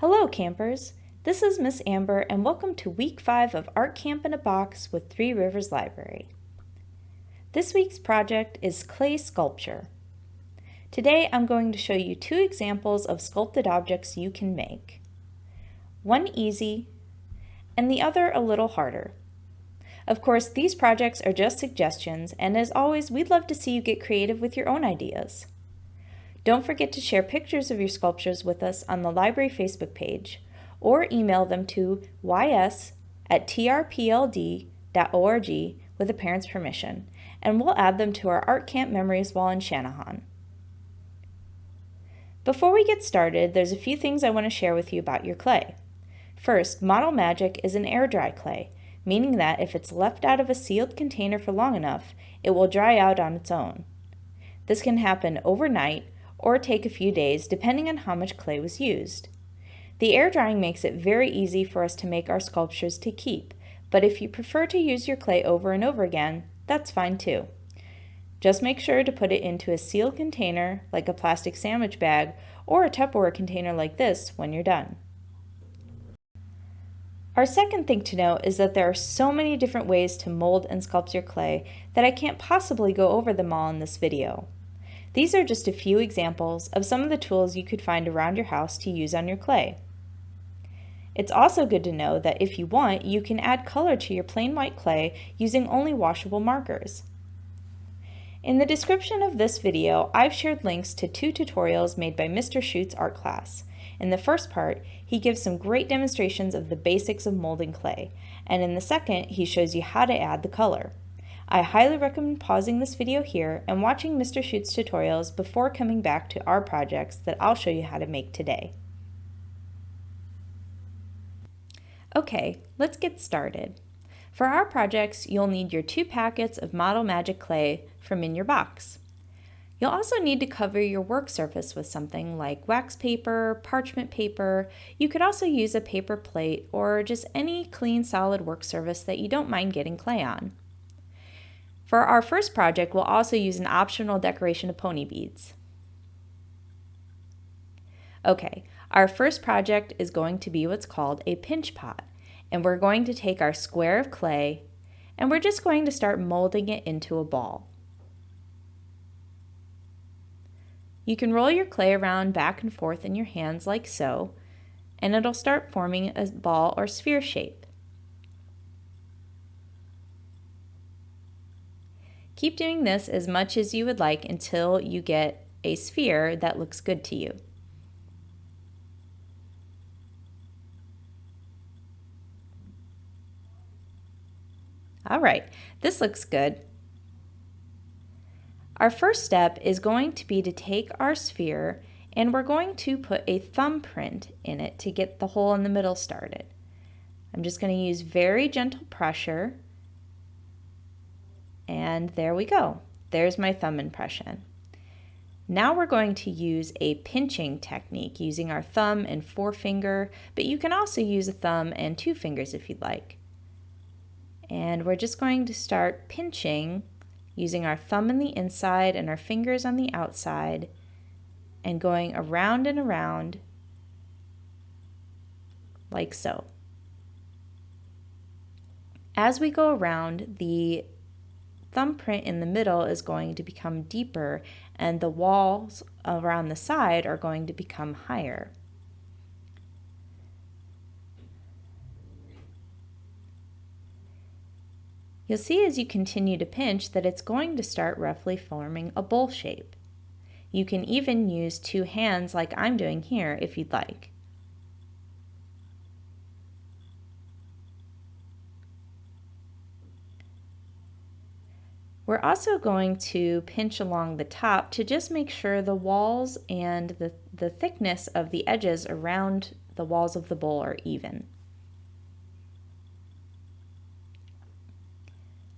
Hello, campers! This is Miss Amber, and welcome to Week 5 of Art Camp in a Box with Three Rivers Library. This week's project is clay sculpture. Today I'm going to show you two examples of sculpted objects you can make. One easy, and the other a little harder. Of course, these projects are just suggestions, and as always, we'd love to see you get creative with your own ideas. Don't forget to share pictures of your sculptures with us on the library Facebook page, or email them to ys@trpld.org with a parent's permission, and we'll add them to our Art Camp Memories wall in Shanahan. Before we get started, there's a few things I want to share with you about your clay. First, Model Magic is an air-dry clay, meaning that if it's left out of a sealed container for long enough, it will dry out on its own. This can happen overnight or take a few days depending on how much clay was used. The air drying makes it very easy for us to make our sculptures to keep, but if you prefer to use your clay over and over again, that's fine too. Just make sure to put it into a sealed container like a plastic sandwich bag or a Tupperware container like this when you're done. Our second thing to note is that there are so many different ways to mold and sculpt your clay that I can't possibly go over them all in this video. These are just a few examples of some of the tools you could find around your house to use on your clay. It's also good to know that if you want, you can add color to your plain white clay using only washable markers. In the description of this video, I've shared links to two tutorials made by Mr. Schute's art class. In the first part, he gives some great demonstrations of the basics of molding clay, and in the second, he shows you how to add the color. I highly recommend pausing this video here and watching Mr. Schute's tutorials before coming back to our projects that I'll show you how to make today. Okay, let's get started. For our projects, you'll need your 2 packets of Model Magic clay from in your box. You'll also need to cover your work surface with something like wax paper, parchment paper. You could also use a paper plate or just any clean solid work surface that you don't mind getting clay on. For our first project, we'll also use an optional decoration of pony beads. Okay, our first project is going to be what's called a pinch pot, and we're going to take our square of clay and we're just going to start molding it into a ball. You can roll your clay around back and forth in your hands like so, and it'll start forming a ball or sphere shape. Keep doing this as much as you would like until you get a sphere that looks good to you. All right, this looks good. Our first step is going to be to take our sphere and we're going to put a thumbprint in it to get the hole in the middle started. I'm just going to use very gentle pressure. And there we go. There's my thumb impression. Now we're going to use a pinching technique using our thumb and forefinger, but you can also use a thumb and 2 fingers if you'd like. And we're just going to start pinching using our thumb on the inside and our fingers on the outside and going around and around like so. As we go around, the thumbprint in the middle is going to become deeper and the walls around the side are going to become higher. You'll see as you continue to pinch that it's going to start roughly forming a bowl shape. You can even use 2 hands like I'm doing here if you'd like. We're also going to pinch along the top to just make sure the walls and the thickness of the edges around the walls of the bowl are even.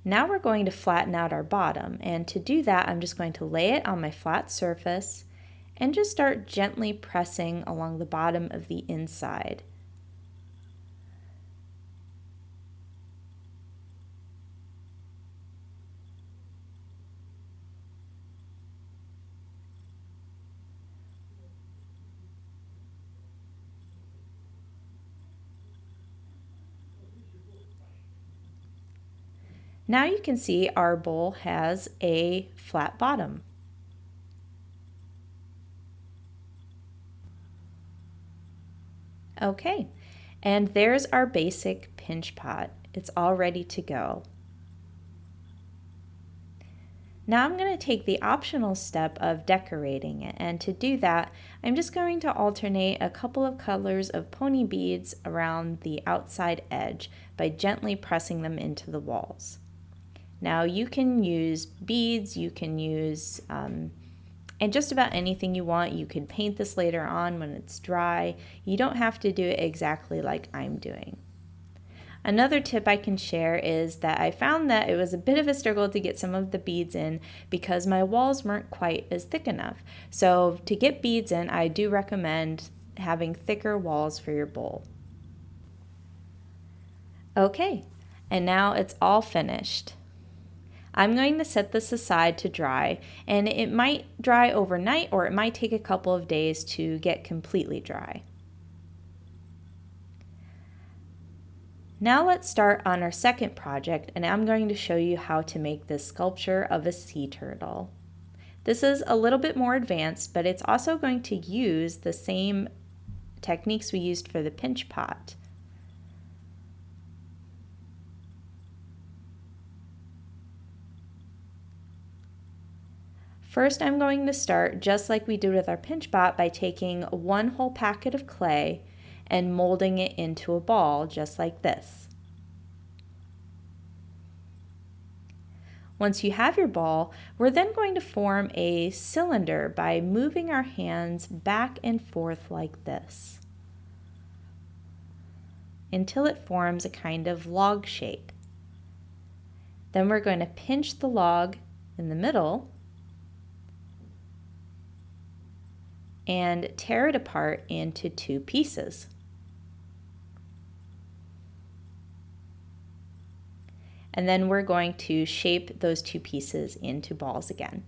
Now we're going to flatten out our bottom, and to do that I'm just going to lay it on my flat surface and just start gently pressing along the bottom of the inside. Now you can see our bowl has a flat bottom. Okay, and there's our basic pinch pot. It's all ready to go. Now I'm going to take the optional step of decorating it, and to do that, I'm just going to alternate a couple of colors of pony beads around the outside edge by gently pressing them into the walls. Now you can use beads, you can use and just about anything you want. You can paint this later on when it's dry. You don't have to do it exactly like I'm doing. Another tip I can share is that I found that it was a bit of a struggle to get some of the beads in because my walls weren't quite as thick enough. So to get beads in, I do recommend having thicker walls for your bowl. Okay, and now it's all finished. I'm going to set this aside to dry, and it might dry overnight or it might take a couple of days to get completely dry. Now let's start on our second project, and I'm going to show you how to make this sculpture of a sea turtle. This is a little bit more advanced, but it's also going to use the same techniques we used for the pinch pot. First, I'm going to start just like we did with our pinch pot by taking one whole packet of clay and molding it into a ball just like this. Once you have your ball, we're then going to form a cylinder by moving our hands back and forth like this until it forms a kind of log shape. Then we're going to pinch the log in the middle and tear it apart into two pieces. And then we're going to shape those two pieces into balls again.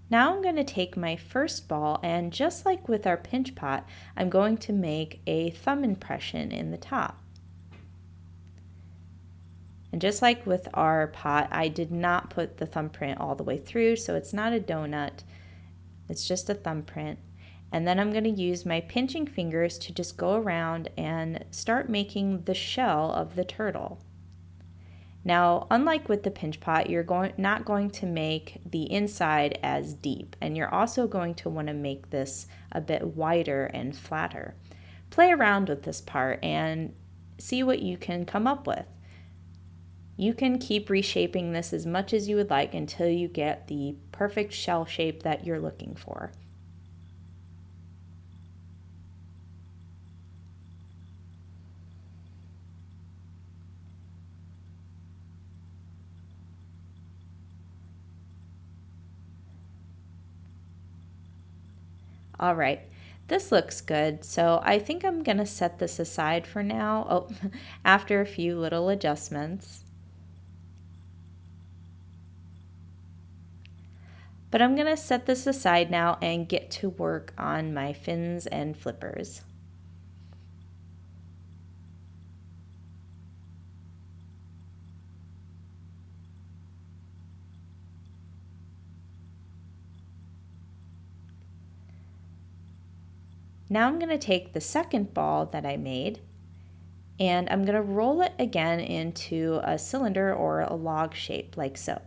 Now I'm going to take my first ball, and just like with our pinch pot, I'm going to make a thumb impression in the top. And just like with our pot, I did not put the thumbprint all the way through, so it's not a donut, it's just a thumbprint. And then I'm going to use my pinching fingers to just go around and start making the shell of the turtle. Now, unlike with the pinch pot, you're not going to make the inside as deep, and you're also going to want to make this a bit wider and flatter. Play around with this part and see what you can come up with. You can keep reshaping this as much as you would like until you get the perfect shell shape that you're looking for. All right, this looks good, so I think I'm going to set this aside for now, after a few little adjustments. But I'm going to set this aside now and get to work on my fins and flippers. Now I'm going to take the second ball that I made and I'm going to roll it again into a cylinder or a log shape like so.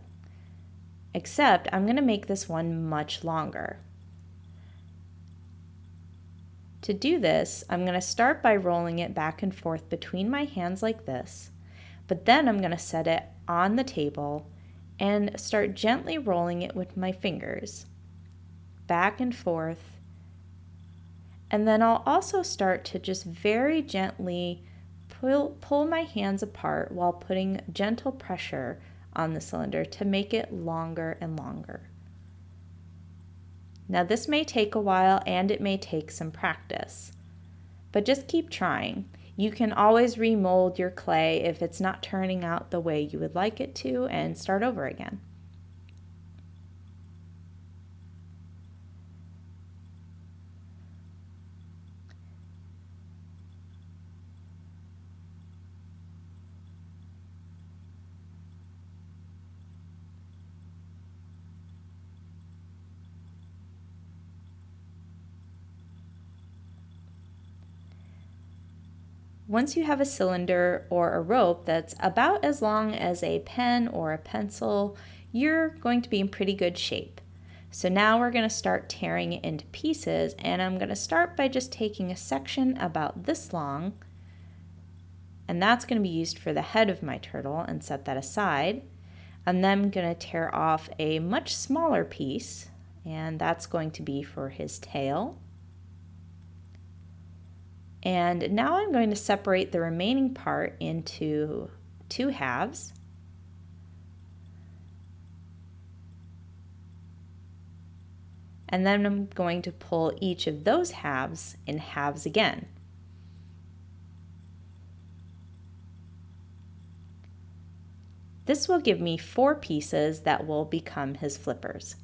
Except I'm going to make this one much longer. To do this, I'm going to start by rolling it back and forth between my hands like this, but then I'm going to set it on the table and start gently rolling it with my fingers, back and forth. And then I'll also start to just very gently pull my hands apart while putting gentle pressure on the cylinder to make it longer and longer. Now this may take a while and it may take some practice, but just keep trying. You can always remold your clay if it's not turning out the way you would like it to and start over again. once you have a cylinder or a rope that's about as long as a pen or a pencil, you're going to be in pretty good shape. So now we're going to start tearing it into pieces, and I'm going to start by just taking a section about this long, and that's going to be used for the head of my turtle, and set that aside. And then I'm going to tear off a much smaller piece, and that's going to be for his tail. And now I'm going to separate the remaining part into two halves. And then I'm going to pull each of those halves in halves again. This will give me 4 pieces that will become his flippers.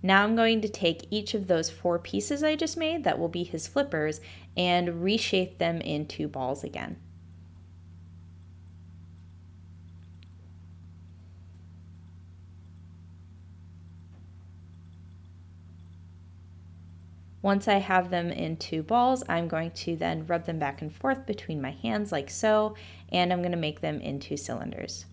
Now I'm going to take each of those 4 pieces I just made that will be his flippers and reshape them into balls again. Once I have them into balls, I'm going to then rub them back and forth between my hands like so, and I'm going to make them into cylinders.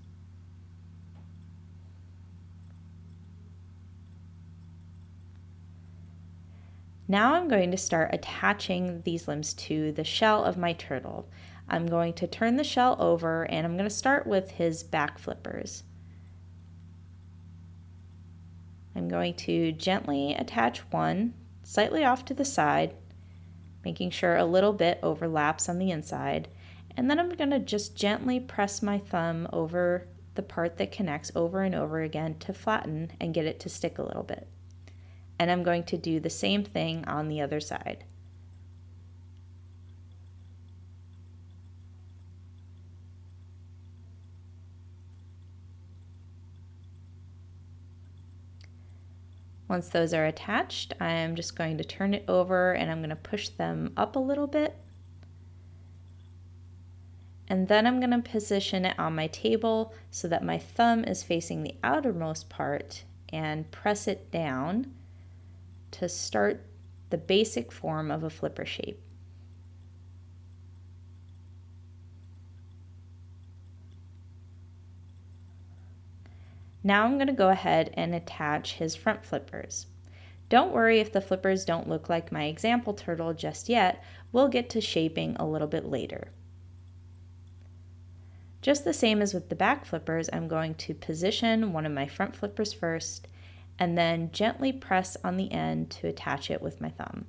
Now I'm going to start attaching these limbs to the shell of my turtle. I'm going to turn the shell over, and I'm going to start with his back flippers. I'm going to gently attach one slightly off to the side, making sure a little bit overlaps on the inside, and then I'm going to just gently press my thumb over the part that connects over and over again to flatten and get it to stick a little bit. And I'm going to do the same thing on the other side. Once those are attached, I'm just going to turn it over, and I'm going to push them up a little bit. And then I'm going to position it on my table so that my thumb is facing the outermost part, and press it down to start the basic form of a flipper shape. Now I'm going to go ahead and attach his front flippers. Don't worry if the flippers don't look like my example turtle just yet, we'll get to shaping a little bit later. Just the same as with the back flippers, I'm going to position one of my front flippers first, and then gently press on the end to attach it with my thumb.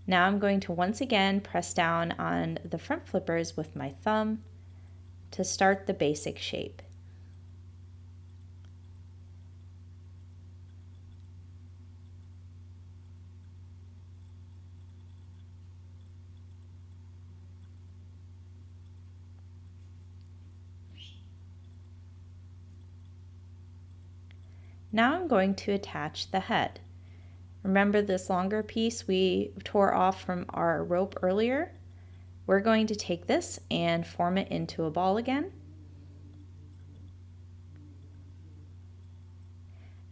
Now I'm going to once again press down on the front flippers with my thumb to start the basic shape. Now I'm going to attach the head. Remember this longer piece we tore off from our rope earlier? We're going to take this and form it into a ball again.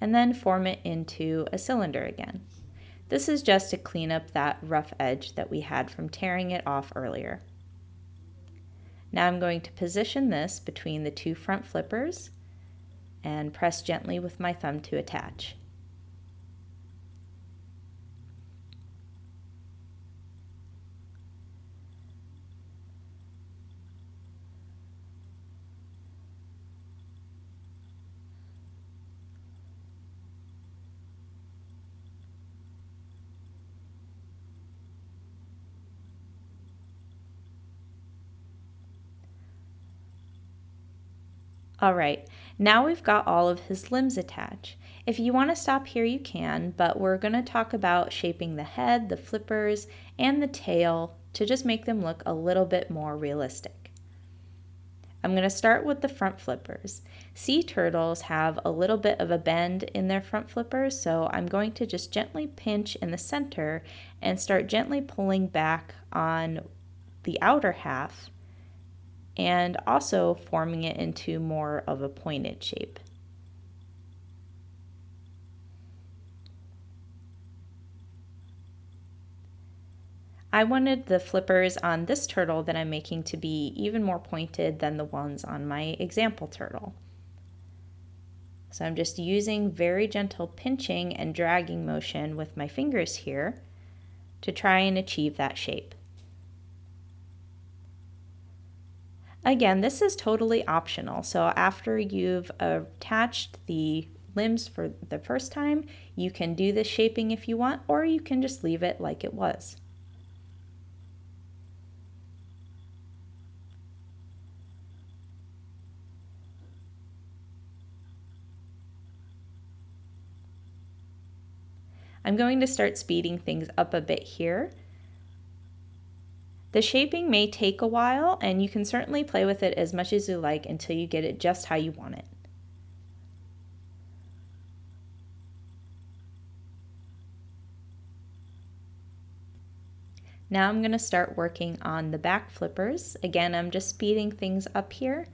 And then form it into a cylinder again. This is just to clean up that rough edge that we had from tearing it off earlier. Now I'm going to position this between the 2 front flippers and press gently with my thumb to attach. All right, now we've got all of his limbs attached. If you want to stop here, you can, but we're going to talk about shaping the head, the flippers, and the tail to just make them look a little bit more realistic. I'm going to start with the front flippers. Sea turtles have a little bit of a bend in their front flippers, so I'm going to just gently pinch in the center and start gently pulling back on the outer half and also forming it into more of a pointed shape. I wanted the flippers on this turtle that I'm making to be even more pointed than the ones on my example turtle. So I'm just using very gentle pinching and dragging motion with my fingers here to try and achieve that shape. Again, this is totally optional, so after you've attached the limbs for the first time, you can do this shaping if you want, or you can just leave it like it was. I'm going to start speeding things up a bit here. The shaping may take a while, and you can certainly play with it as much as you like until you get it just how you want it. Now I'm going to start working on the back flippers. Again, I'm just speeding things up here.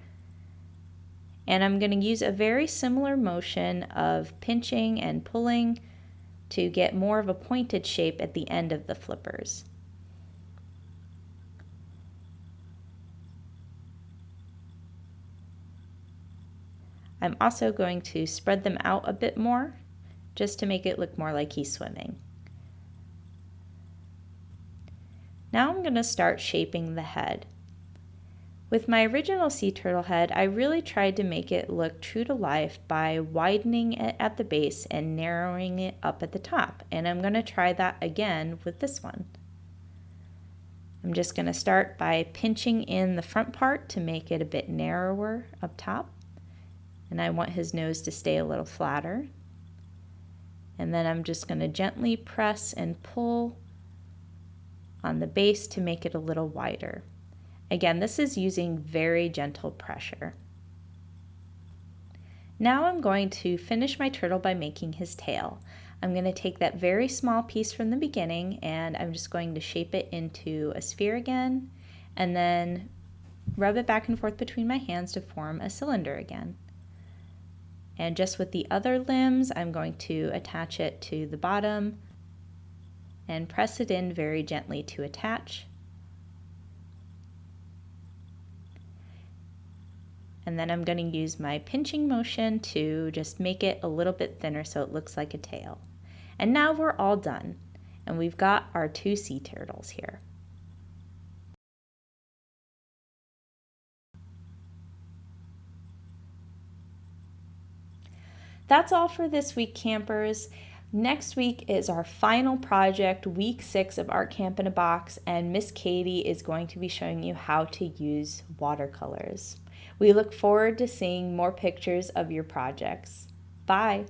And I'm going to use a very similar motion of pinching and pulling to get more of a pointed shape at the end of the flippers. I'm also going to spread them out a bit more just to make it look more like he's swimming. Now I'm going to start shaping the head. With my original sea turtle head, I really tried to make it look true to life by widening it at the base and narrowing it up at the top. And I'm going to try that again with this one. I'm just going to start by pinching in the front part to make it a bit narrower up top. And I want his nose to stay a little flatter. And then I'm just going to gently press and pull on the base to make it a little wider. Again, this is using very gentle pressure. Now I'm going to finish my turtle by making his tail. I'm going to take that very small piece from the beginning and I'm just going to shape it into a sphere again and then rub it back and forth between my hands to form a cylinder again. And just with the other limbs, I'm going to attach it to the bottom and press it in very gently to attach. And then I'm going to use my pinching motion to just make it a little bit thinner so it looks like a tail. And now we're all done. And we've got our two sea turtles here. That's all for this week, campers. Next week is our final project, week 6 of Art Camp in a Box, and Miss Katie is going to be showing you how to use watercolors. We look forward to seeing more pictures of your projects. Bye!